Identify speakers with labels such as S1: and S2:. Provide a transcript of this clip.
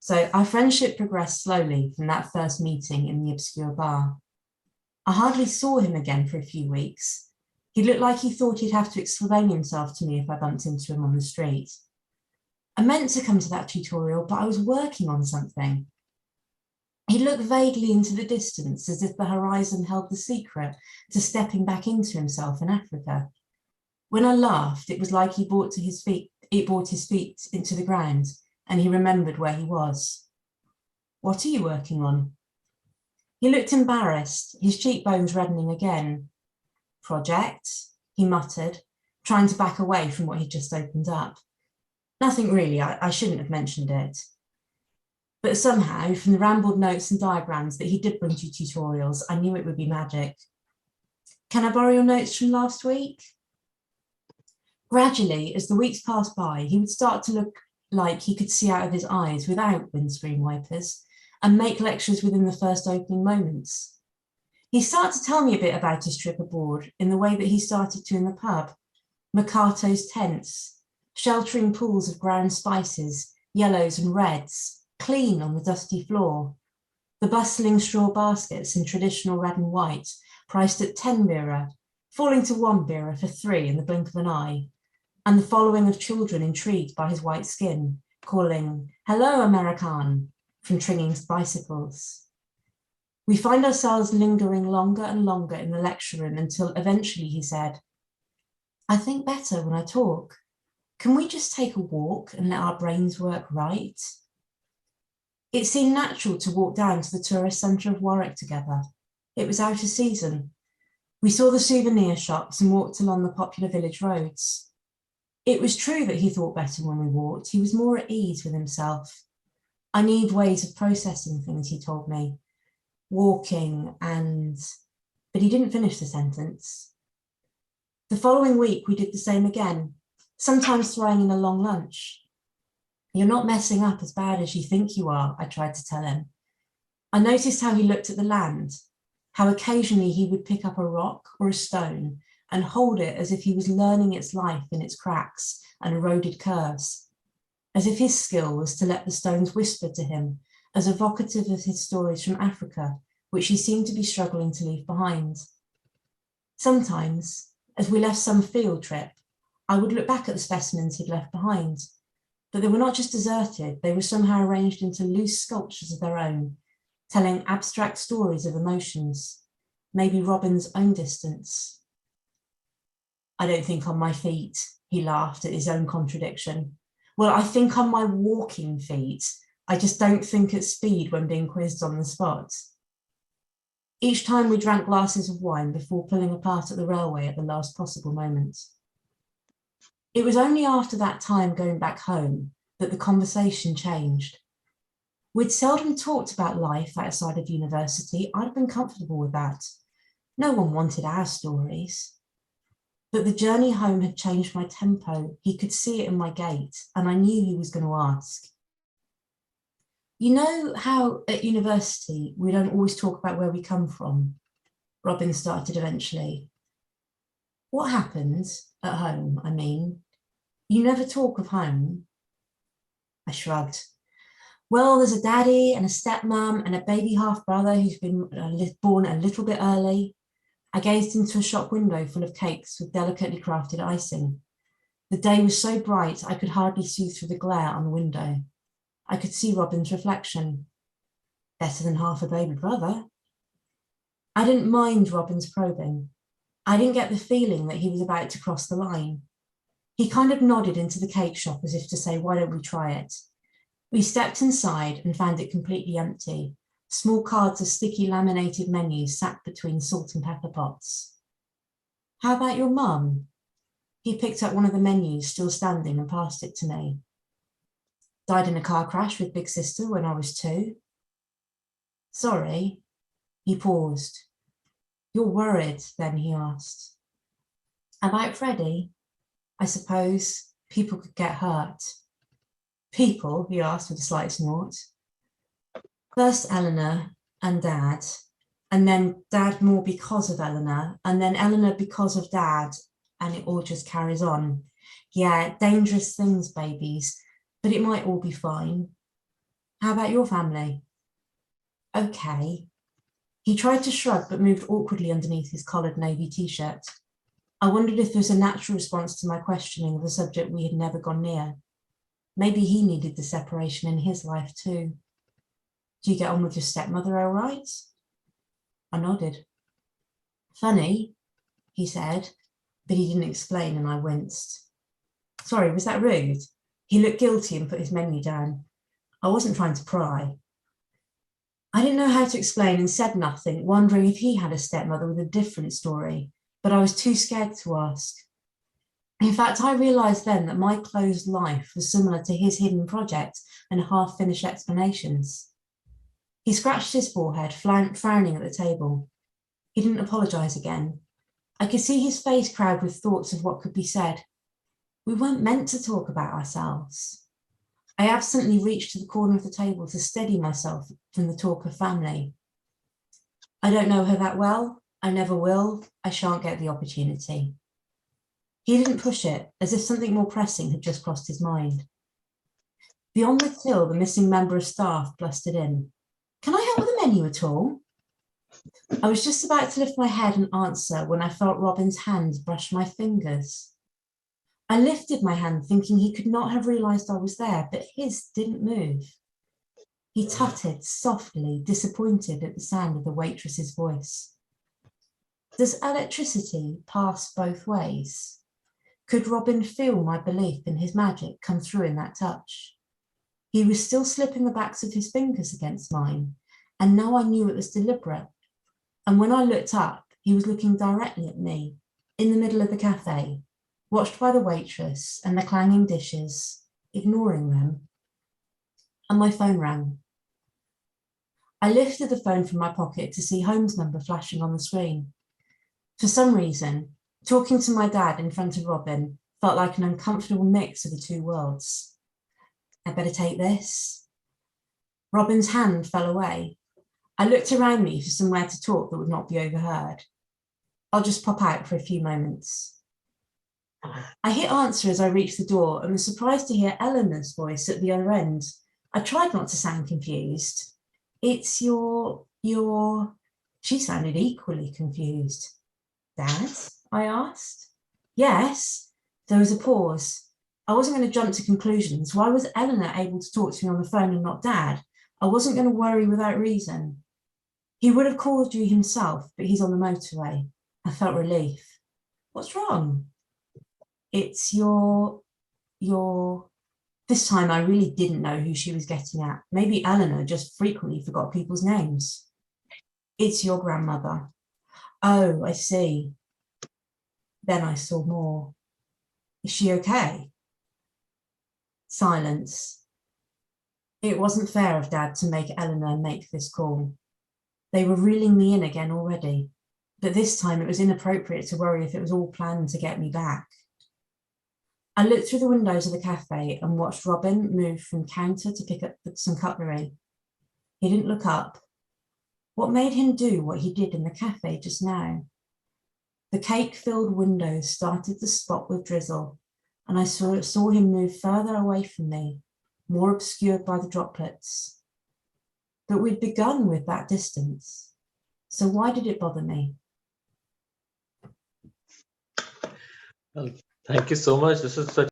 S1: So our friendship progressed slowly from that first meeting in the obscure bar. I hardly saw him again for a few weeks. He looked like he thought he'd have to explain himself to me if I bumped into him on the street. I meant to come to that tutorial, but I was working on something. He looked vaguely into the distance as if the horizon held the secret to stepping back into himself in Africa. When I laughed, it was like he brought his feet into the ground and he remembered where he was. What are you working on? He looked embarrassed, his cheekbones reddening again. Project, he muttered, trying to back away from what he'd just opened up. Nothing really, I shouldn't have mentioned it. But somehow, from the rambled notes and diagrams that he did bring to tutorials, I knew it would be magic. Can I borrow your notes from last week? Gradually, as the weeks passed by, he would start to look like he could see out of his eyes without windscreen wipers and make lectures within the first opening moments. He started to tell me a bit about his trip abroad in the way that he started to in the pub. Makato's tents, sheltering pools of ground spices, yellows and reds, clean on the dusty floor. The bustling straw baskets in traditional red and white, priced at 10 birra, falling to 1 birra for 3 in the blink of an eye, and the following of children intrigued by his white skin, calling, "Hello, American," from Tringing's bicycles. We find ourselves lingering longer and longer in the lecture room until eventually he said, "I think better when I talk. Can we just take a walk and let our brains work right?" It seemed natural to walk down to the tourist centre of Warwick together. It was out of season. We saw the souvenir shops and walked along the popular village roads. It was true that he thought better when we walked. He was more at ease with himself. I need ways of processing things, he told me. Walking but he didn't finish the sentence. The following week, we did the same again, sometimes throwing in a long lunch. "You're not messing up as bad as you think you are," I tried to tell him. I noticed how he looked at the land, how occasionally he would pick up a rock or a stone and hold it as if he was learning its life in its cracks and eroded curves, as if his skill was to let the stones whisper to him, as evocative of his stories from Africa, which he seemed to be struggling to leave behind. Sometimes, as we left some field trip, I would look back at the specimens he'd left behind, but they were not just deserted, they were somehow arranged into loose sculptures of their own, telling abstract stories of emotions, maybe Robin's own distance. "I don't think on my feet," he laughed at his own contradiction. "Well, I think on my walking feet. I just don't think at speed when being quizzed on the spot." Each time we drank glasses of wine before pulling apart at the railway at the last possible moment. It was only after that time going back home that the conversation changed. We'd seldom talked about life outside of university. I'd been comfortable with that. No one wanted our stories. But the journey home had changed my tempo. He could see it in my gait, and I knew he was going to ask. "You know how at university we don't always talk about where we come from?" Robin started eventually. "What happened at home, I mean? You never talk of home?" I shrugged. "Well, there's a daddy and a stepmom and a baby half-brother who's been born a little bit early." I gazed into a shop window full of cakes with delicately crafted icing. The day was so bright I could hardly see through the glare on the window. I could see Robin's reflection. Better than half a baby brother. I didn't mind Robin's probing. I didn't get the feeling that he was about to cross the line. He kind of nodded into the cake shop as if to say, "Why don't we try it?" We stepped inside and found it completely empty. Small cards of sticky laminated menus sat between salt and pepper pots. "How about your mum?" He picked up one of the menus still standing and passed it to me. "Died in a car crash with big sister when I was 2. "Sorry." He paused. "You're worried," then he asked. "About Freddie? I suppose people could get hurt." "People?" he asked with a slight snort. "First Eleanor and Dad, and then Dad more because of Eleanor, and then Eleanor because of Dad, and it all just carries on. Yeah, dangerous things, babies, but it might all be fine." How about your family? Okay. He tried to shrug, but moved awkwardly underneath his collared navy t-shirt. I wondered if there was a natural response to my questioning of a subject we had never gone near. Maybe he needed the separation in his life too. Do you get on with your stepmother all right? I nodded. Funny, he said, but he didn't explain, and I winced. Sorry, was that rude? He looked guilty and put his menu down. I wasn't trying to pry. I didn't know how to explain and said nothing, wondering if he had a stepmother with a different story, but I was too scared to ask. In fact, I realised then that my closed life was similar to his hidden project and half-finished explanations. He scratched his forehead, frowning at the table. He didn't apologise again. I could see his face crowd with thoughts of what could be said. We weren't meant to talk about ourselves. I absently reached to the corner of the table to steady myself from the talk of family. I don't know her that well. I never will. I shan't get the opportunity. He didn't push it, as if something more pressing had just crossed his mind. Beyond the till, the missing member of staff blustered in. Can I help with the menu at all? I was just about to lift my head and answer when I felt Robin's hand brush my fingers. I lifted my hand, thinking he could not have realised I was there, but his didn't move. He tutted softly, disappointed at the sound of the waitress's voice. Does electricity pass both ways? Could Robin feel my belief in his magic come through in that touch? He was still slipping the backs of his fingers against mine, and now I knew it was deliberate. And when I looked up, he was looking directly at me, in the middle of the cafe, watched by the waitress and the clanging dishes, ignoring them. And my phone rang. I lifted the phone from my pocket to see Home's number flashing on the screen. For some reason, talking to my dad in front of Robin felt like an uncomfortable mix of the two worlds. I better take this. Robin's hand fell away. I looked around me for somewhere to talk that would not be overheard. I'll just pop out for a few moments. I hit answer as I reached the door and was surprised to hear Eleanor's voice at the other end. I tried not to sound confused. It's your... She sounded equally confused. Dad? I asked. Yes. There was a pause. I wasn't going to jump to conclusions. Why was Eleanor able to talk to me on the phone and not Dad? I wasn't going to worry without reason. He would have called you himself, but he's on the motorway. I felt relief. What's wrong? It's your... This time I really didn't know who she was getting at. Maybe Eleanor just frequently forgot people's names. It's your grandmother. Oh, I see. Then I saw more. Is she okay? Silence. It wasn't fair of Dad to make Eleanor make this call. They were reeling me in again already, but this time it was inappropriate to worry if it was all planned to get me back. I looked through the windows of the cafe and watched Robin move from counter to pick up some cutlery. He didn't look up. What made him do what he did in the cafe just now? The cake-filled windows started to spot with drizzle, and I saw him move further away from me, more obscured by the droplets. But we'd begun with that distance, so why did it bother me?
S2: Well, thank you so much. This is such